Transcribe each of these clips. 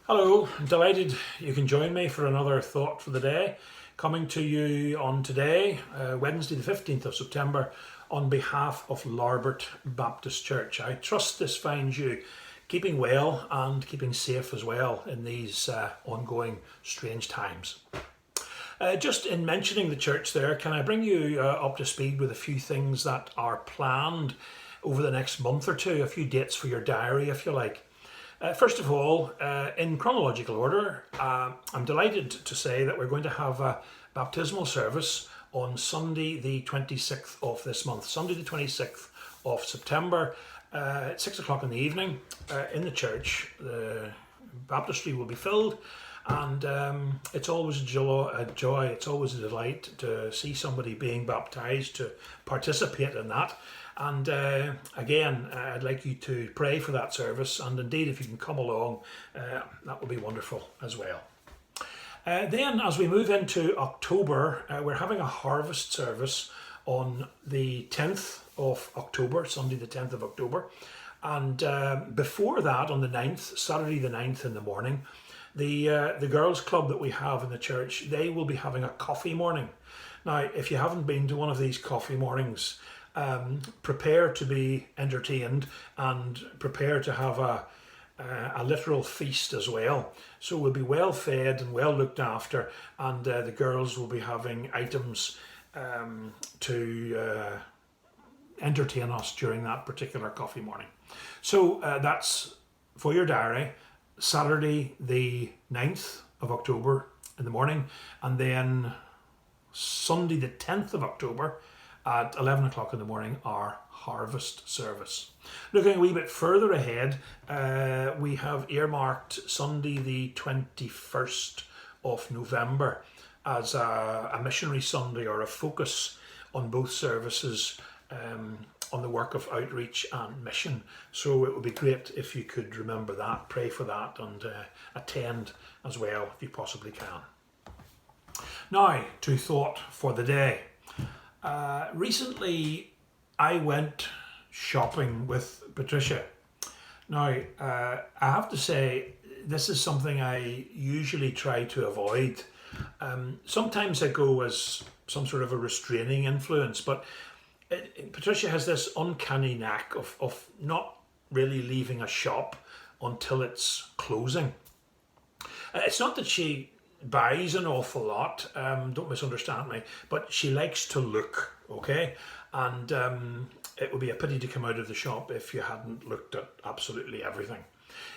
Hello, I'm delighted you can join me for another thought for the day. Coming to you on today, Wednesday the 15th of September, on behalf of Larbert Baptist Church. I trust this finds you keeping well and keeping safe as well in these ongoing strange times. Just in mentioning the church there, can I bring you up to speed with a few things that are planned over the next month or two, a few dates for your diary if you like. First of all, in chronological order, I'm delighted to say that we're going to have a baptismal service on Sunday the 26th of this month, Sunday the 26th of September, at 6 o'clock in the evening in the church. The baptistry will be filled, and it's always a joy, it's always a delight to see somebody being baptised, to participate in that. And again, I'd like you to pray for that service, and indeed if you can come along, that would be wonderful as well. Then as we move into October, we're having a harvest service on the 10th of October, Sunday the 10th of October. And before that, on the 9th, Saturday the 9th in the morning, the girls club that we have in the church, they will be having a coffee morning. Now, if you haven't been to one of these coffee mornings, prepare to be entertained and prepare to have a literal feast as well. So we'll be well fed and well looked after, and the girls will be having items to entertain us during that particular coffee morning. So that's for your diary, Saturday the 9th of October in the morning, and then Sunday the 10th of October at 11 o'clock in the morning, our harvest service. Looking a wee bit further ahead, we have earmarked Sunday the 21st of November as a missionary Sunday, or a focus on both services on the work of outreach and mission. So it would be great if you could remember that, pray for that, and attend as well if you possibly can. Now to thought for the day. Recently I went shopping with Patricia. Now I have to say, this is something I usually try to avoid. Sometimes I go as some sort of a restraining influence, but Patricia has this uncanny knack of not really leaving a shop until it's closing. It's not that she buys an awful lot, don't misunderstand me, but she likes to look, okay? And it would be a pity to come out of the shop if you hadn't looked at absolutely everything.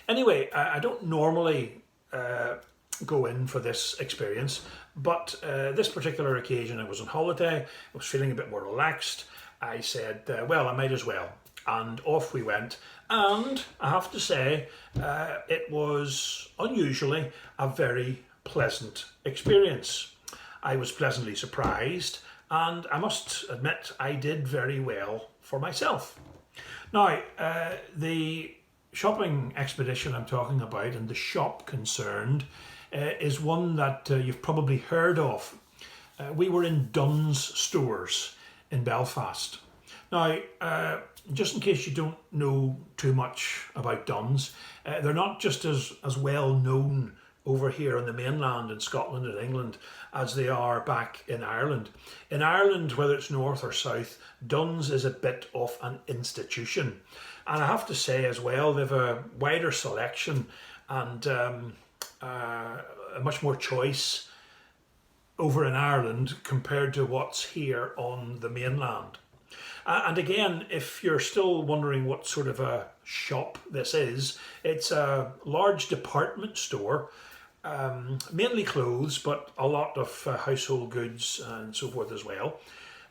Anyway, I don't normally go in for this experience, but this particular occasion I was on holiday, I was feeling a bit more relaxed. I said, well, I might as well. And off we went. And I have to say, it was unusually a very pleasant experience. I was pleasantly surprised, and I must admit I did very well for myself. Now, the shopping expedition I'm talking about, and the shop concerned, is one that you've probably heard of. We were in Dunn's stores in Belfast. Now, just in case you don't know too much about Dunn's, they're not just as well known over here on the mainland in Scotland and England as they are back in Ireland. In Ireland, whether it's north or south, Dunn's is a bit of an institution. And I have to say as well, they've a wider selection and a much more choice over in Ireland compared to what's here on the mainland. And again, if you're still wondering what sort of a shop this is, it's a large department store, mainly clothes, but a lot of household goods and so forth as well.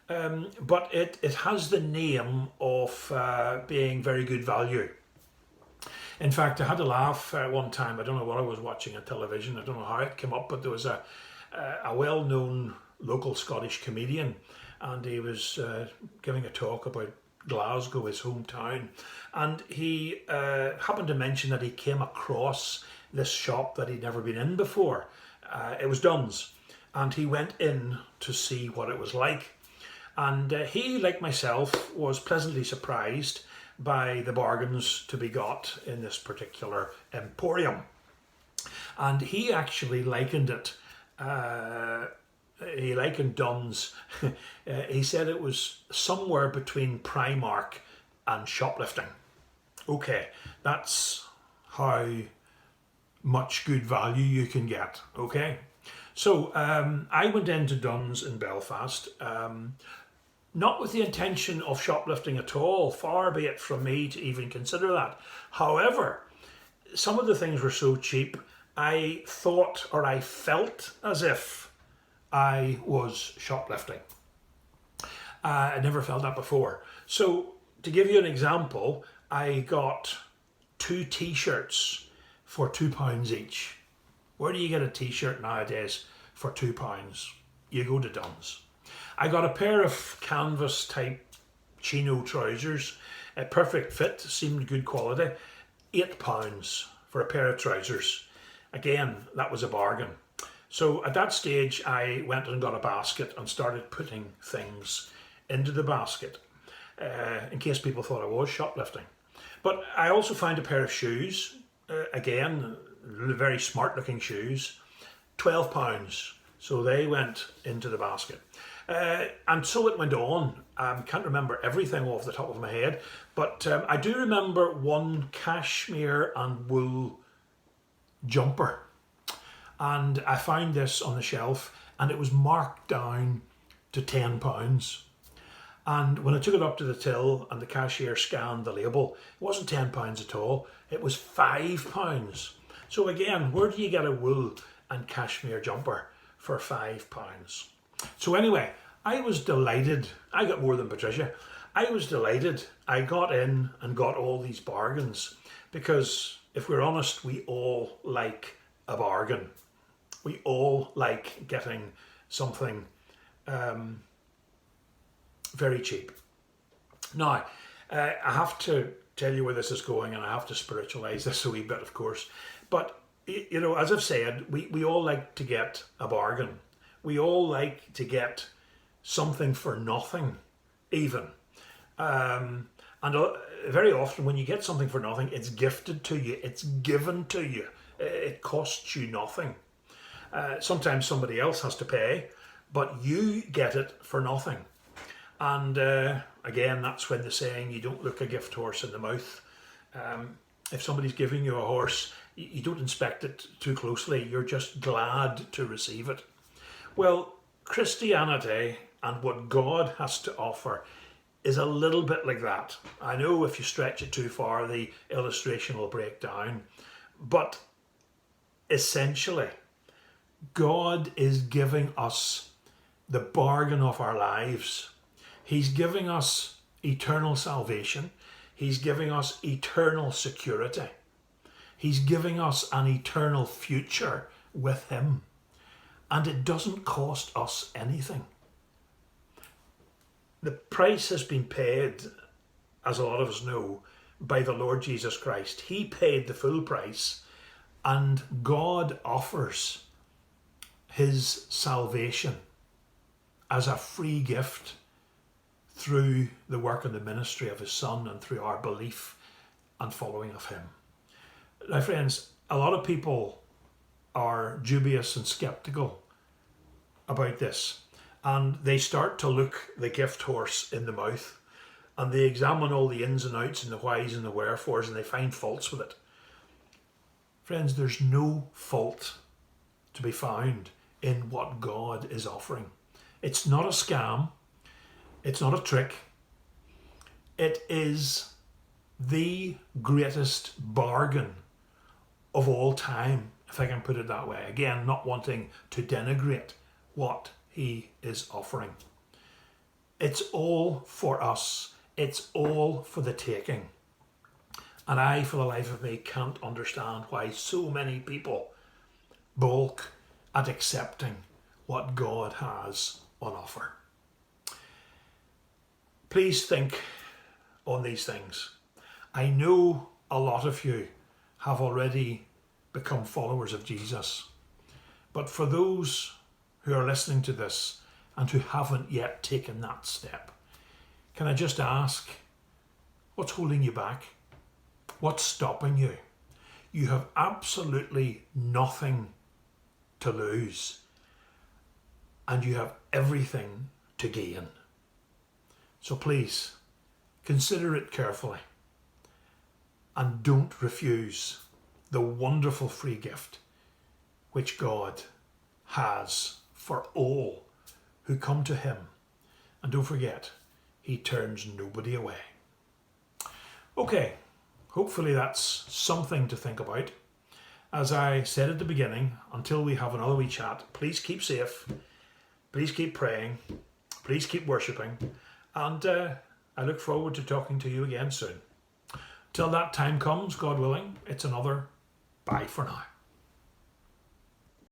But it has the name of being very good value. In fact, I had a laugh one time. I don't know what I was watching on television. I don't know how it came up, but there was a well-known local Scottish comedian, and he was giving a talk about Glasgow, his hometown, and he happened to mention that he came across this shop that he'd never been in before. It was Dunn's, and he went in to see what it was like. And he, like myself, was pleasantly surprised by the bargains to be got in this particular emporium. And he actually likened it, he likened Dunn's, he said it was somewhere between Primark and shoplifting. Okay, that's how much good value you can get, okay? So I went into Dunn's in Belfast, not with the intention of shoplifting at all, far be it from me to even consider that. However, some of the things were so cheap, I thought or I felt as if I was shoplifting. I never felt that before. So to give you an example, I got 2 t-shirts for £2 each. Where do you get a t-shirt nowadays for £2? You go to Dunn's. I got a pair of canvas type chino trousers, a perfect fit, seemed good quality, £8 for a pair of trousers. Again, that was a bargain. So at that stage, I went and got a basket and started putting things into the basket in case people thought I was shoplifting. But I also found a pair of shoes, again, very smart looking shoes, £12. So they went into the basket. And so it went on. I can't remember everything off the top of my head, but I do remember one cashmere and wool jumper. And I found this on the shelf and it was marked down to £10. And when I took it up to the till and the cashier scanned the label, it wasn't £10 at all, it was £5. So again, where do you get a wool and cashmere jumper for £5? So anyway, I was delighted. I got more than Patricia. I was delighted. I got in and got all these bargains because if we're honest, we all like a bargain. We all like getting something very cheap. Now, I have to tell you where this is going and I have to spiritualize this a wee bit, of course. But, you know, as I've said, we all like to get a bargain. We all like to get something for nothing, even. And very often when you get something for nothing, it's gifted to you, it's given to you. It costs you nothing. Sometimes somebody else has to pay, but you get it for nothing. And again, that's when the saying, you don't look a gift horse in the mouth. If somebody's giving you a horse, you don't inspect it too closely. You're just glad to receive it. Well, Christianity and what God has to offer is a little bit like that. I know if you stretch it too far, the illustration will break down. But essentially, God is giving us the bargain of our lives. He's giving us eternal salvation. He's giving us eternal security. He's giving us an eternal future with Him. And it doesn't cost us anything. The price has been paid, as a lot of us know, by the Lord Jesus Christ. He paid the full price, and God offers His salvation as a free gift through the work and the ministry of His Son and through our belief and following of Him. Now, friends, a lot of people are dubious and skeptical about this, and they start to look the gift horse in the mouth and they examine all the ins and outs and the whys and the wherefores and they find faults with it. Friends, there's no fault to be found in what God is offering. It's not a scam. It's not a trick. It is the greatest bargain of all time, if I can put it that way. Again, not wanting to denigrate what He is offering. It's all for us. It's all for the taking. And I, for the life of me, can't understand why so many people balk at accepting what God has on offer. Please think on these things. I know a lot of you have already become followers of Jesus. But for those who are listening to this and who haven't yet taken that step, can I just ask, what's holding you back? What's stopping you? you have absolutely nothing to lose and you have everything to gain. So please, consider it carefully and don't refuse the wonderful free gift which God has for all who come to him. And don't forget, he turns nobody away. Okay, hopefully that's something to think about. As I said at the beginning, until we have another wee chat, please keep safe, please keep praying, please keep worshipping, and I look forward to talking to you again soon. Till that time comes, God willing, it's another bye for now.